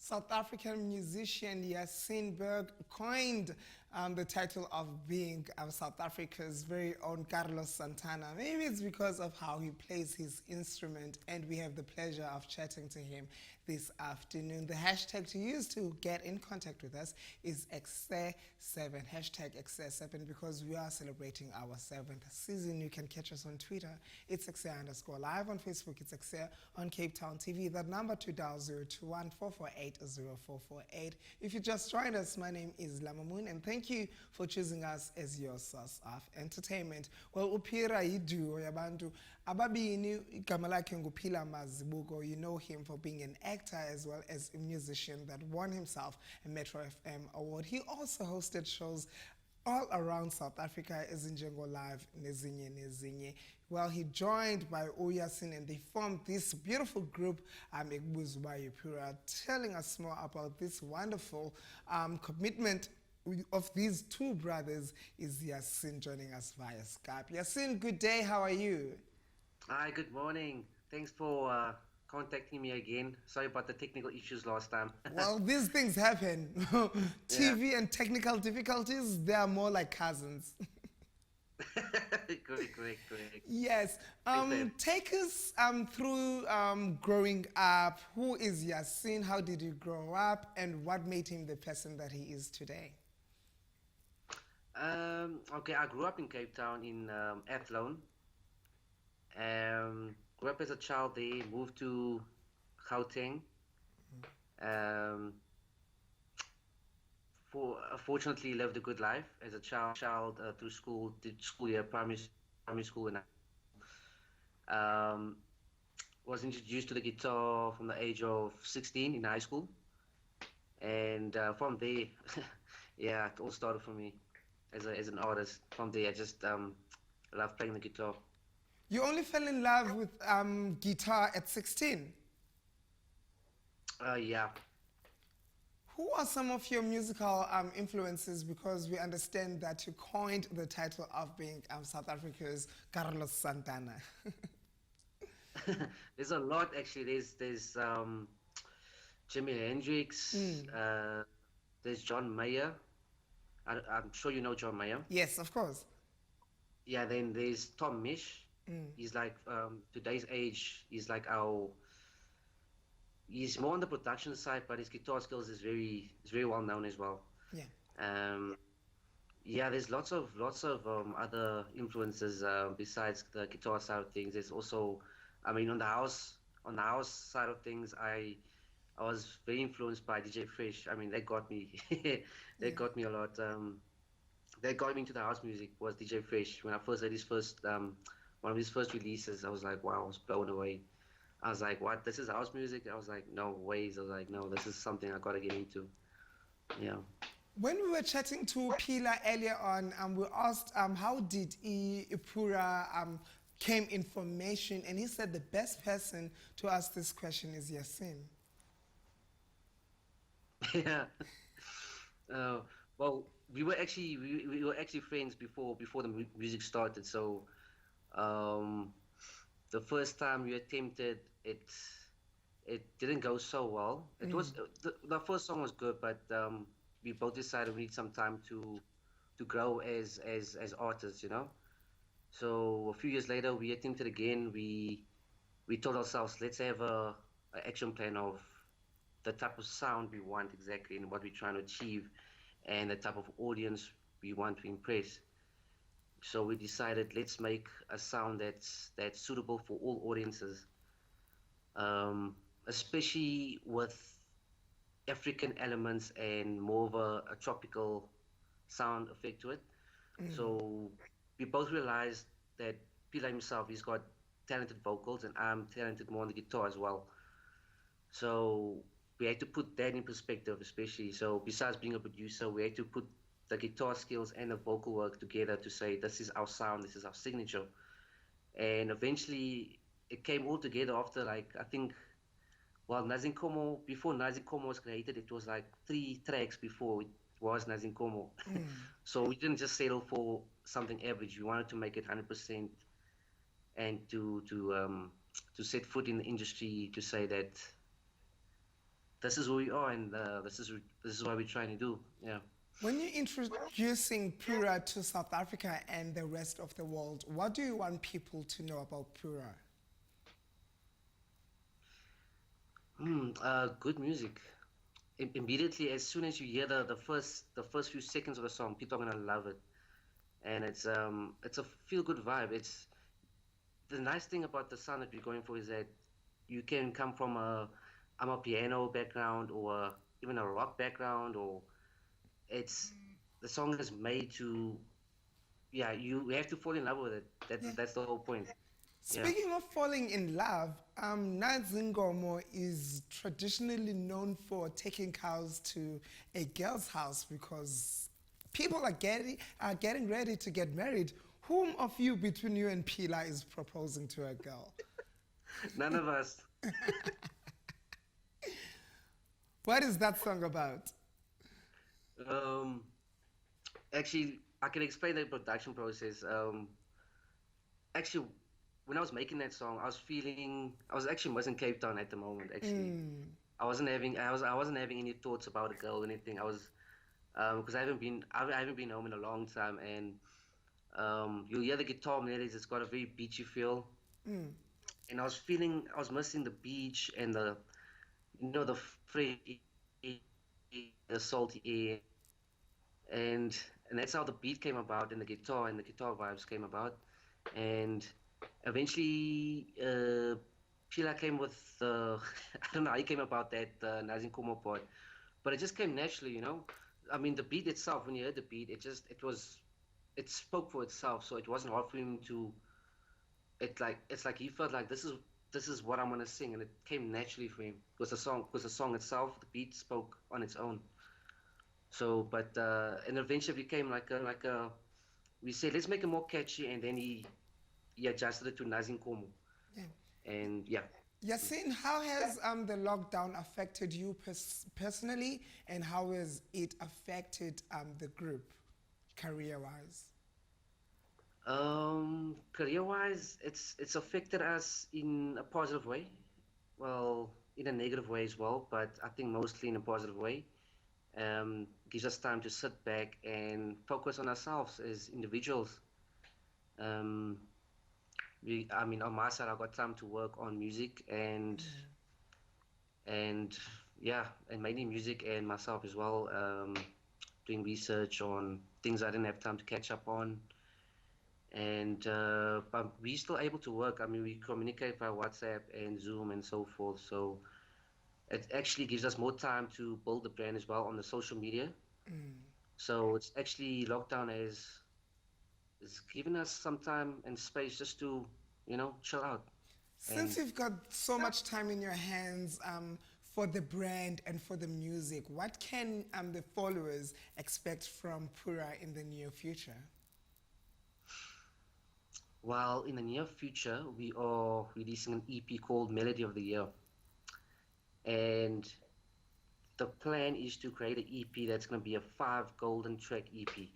South African musician Yaseen Berg coined the title of being South Africa's very own Carlos Santana. Maybe it's because of how he plays his instrument, and we have the pleasure of chatting to him this afternoon. The hashtag to use to get in contact with us is EKSE7, hashtag EKSE7, because we are celebrating our 7th season. You can catch us on Twitter. It's EKSE_live. On Facebook, it's EKSE on Cape Town TV. That number to dial 021 448 0448. If you just joined us, my name is Llama Moon, and thank you for choosing us as your source of entertainment. Well, Pura idu yabantu ababini igama lakhe nguPhila Mazibuko. You know him for being an actor as well as a musician that won himself a Metro FM award. He also hosted shows all around South Africa as in Njengo Live, Nezinye Nezinye. Well, he joined by Yaseen, and they formed this beautiful group, Ekbuzubayi Pura, telling us more about this wonderful commitment of these two brothers. Is Yaseen joining us via Skype. Yaseen, good day, how are you? Hi, good morning. Thanks for contacting me again. Sorry about the technical issues last time. Well, these things happen. TV and technical difficulties, they are more like cousins. Correct. Yes. Take us through growing up. Who is Yaseen? How did you grow up? And what made him the person that he is today? Okay, I grew up in Cape Town in Athlone. Grew up as a child there, moved to Gauteng. Fortunately, lived a good life as a child through school, did school year, primary school, and was introduced to the guitar from the age of 16 in high school. And from there, yeah, it all started for me as an artist. From there, I just love playing the guitar. You only fell in love with guitar at 16? Yeah. Who are some of your musical influences? Because we understand that you coined the title of being South Africa's Carlos Santana. There's a lot, actually. There's Jimi Hendrix. There's John Mayer. I'm sure you know John Mayer. Yes, of course. Yeah, then there's Tom Misch. He's like today's age. He's like he's more on the production side, but his guitar skills is very well known as well. Yeah. Yeah, there's lots of other influences besides the guitar side of things. There's also, I mean, on the house side of things, I was very influenced by DJ Fresh. I mean, they got me got me a lot. They got me into the house music was DJ Fresh. When I first heard his first one of his first releases, I was like, wow, I was blown away. I was like, what? This is house music? I was like, no ways. I was like, no, this is something I gotta get into. Yeah. When we were chatting to Pila earlier on, we asked how did Pura came information, and he said the best person to ask this question is Yaseen. Yeah. Well, we were actually friends before the music started. So the first time we attempted it didn't go so well. It was the first song was good, but we both decided we need some time to grow as artists, you know. So a few years later, we attempted again. We told ourselves, let's have a action plan of the type of sound we want exactly and what we're trying to achieve, and the type of audience we want to impress. So we decided, let's make a sound that's suitable for all audiences, especially with African elements and more of a tropical sound effect to it. So we both realized that Pila himself, he's got talented vocals, and I'm talented more on the guitar as well. So we had to put that in perspective, especially. So besides being a producer, we had to put the guitar skills and the vocal work together to say, this is our sound, this is our signature. And eventually it came all together after, like, I think, well, Nazinkomo, before Nazinkomo was created, it was like 3 tracks before it was Nazinkomo. So we didn't just settle for something average. We wanted to make it 100% and to set foot in the industry to say that this is who we are, and this is what we're trying to do. Yeah. When you're introducing Pura to South Africa and the rest of the world, what do you want people to know about Pura? Good music. Immediately, as soon as you hear the first few seconds of the song, people are gonna love it, and it's a feel good vibe. It's the nice thing about the sound that we're going for is that you can come from a piano background or even a rock background, or it's the song is made to, yeah, you have to fall in love with it. Yeah. That's the whole point. Yeah. Speaking of falling in love, Nazingomo is traditionally known for taking cows to a girl's house because people are getting ready to get married. Whom of you between you and Pila is proposing to a girl? None of us. What is that song about? Um, Actually, I can explain the production process. Actually, when I was making that song, I was actually was in Cape Town at the moment. Actually, I wasn't having any thoughts about a girl or anything. I was, because I haven't been home in a long time, and you'll hear the guitar melodies. It's got a very beachy feel, and I was missing the beach and the fresh, the salty air, and that's how the beat came about, and the guitar vibes came about, and eventually Pila came with I don't know how he came about that Nazin Kumo part, but it just came naturally. I mean, the beat itself, when you heard the beat, it spoke for itself, so it wasn't hard for him to. It's like he felt like this is what I'm gonna sing, and it came naturally for him because the song itself, the beat spoke on its own. So, but and eventually became like a we said let's make it more catchy, and then he adjusted it to Nazin Komo, Yeah. and yeah. Yasin, how has the lockdown affected you personally, and how has it affected the group, career-wise? Career-wise, it's affected us in a positive way. Well, in a negative way as well, but I think mostly in a positive way. Gives us time to sit back and focus on ourselves as individuals. Um, I mean, on my side, I got time to work on music and yeah, and mainly music and myself as well. Doing research on things I didn't have time to catch up on, and but we're still able to work. I mean, we communicate via WhatsApp and Zoom and so forth. So it actually gives us more time to build the brand as well on the social media. So it's actually lockdown is giving us some time and space just to chill out. Since And you've got so much time in your hands for the brand and for the music, what can the followers expect from Pura in the near future? while in the near future we are releasing an EP called Melody of the Year, and the plan is to create an EP that's going to be a 5 golden track EP.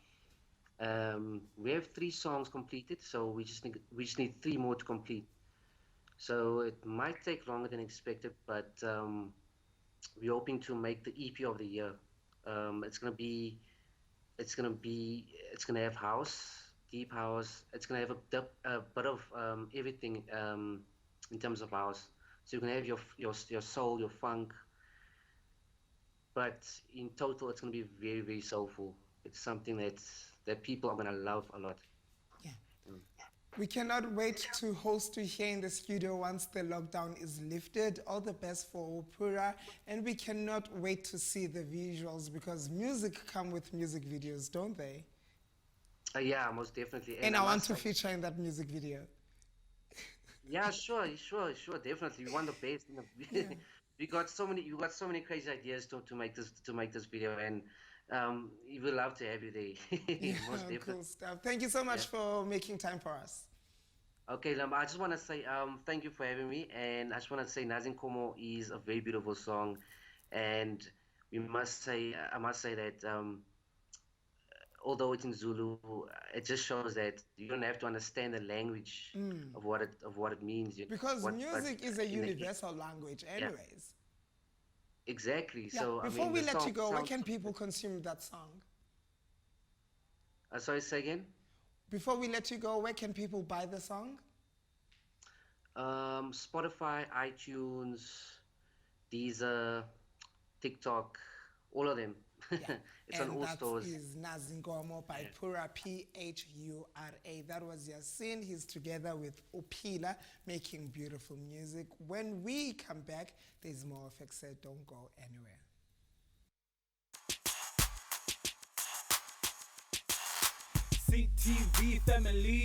We have 3 songs completed, so we just need 3 more to complete. So it might take longer than expected, but we're hoping to make the EP of the year. It's gonna be, it's gonna have house, deep house. It's gonna have a bit of everything in terms of house. So you can have your soul, your funk, but in total, it's gonna be very very soulful. It's something that people are gonna love a lot. Yeah. Mm. We cannot wait to host you here in the studio once the lockdown is lifted. All the best for Pura, and we cannot wait to see the visuals because music come with music videos, don't they? Yeah, most definitely. And And I I want must to say, feature in that music video. yeah, sure, definitely. We want the best. Yeah. We got so many crazy ideas to make this video, and we would love to have you there. Yeah, Most definitely. cool stuff. Thank you so Yeah. much for making time for us. Okay, Lam, I just want to say thank you for having me, and I just want to say Nazin Komo is a very beautiful song, and I must say that although it's in Zulu, it just shows that you don't have to understand the language of what it means. Because What but music is a in the universal language yeah, anyways. Exactly. Yeah. So, I Before mean, we the let you song go, where sounds. can people consume that song? Sorry, say again? Before we let you go, where can people buy the song? Spotify, iTunes, Deezer, TikTok, all of them. Yeah. It's on And all that stores. is Nazingomo by Yeah. Pura, Phura. That was Yaseen. He's together with Opila, making beautiful music. When we come back, there's more of EKSE. Don't go anywhere. CTV family.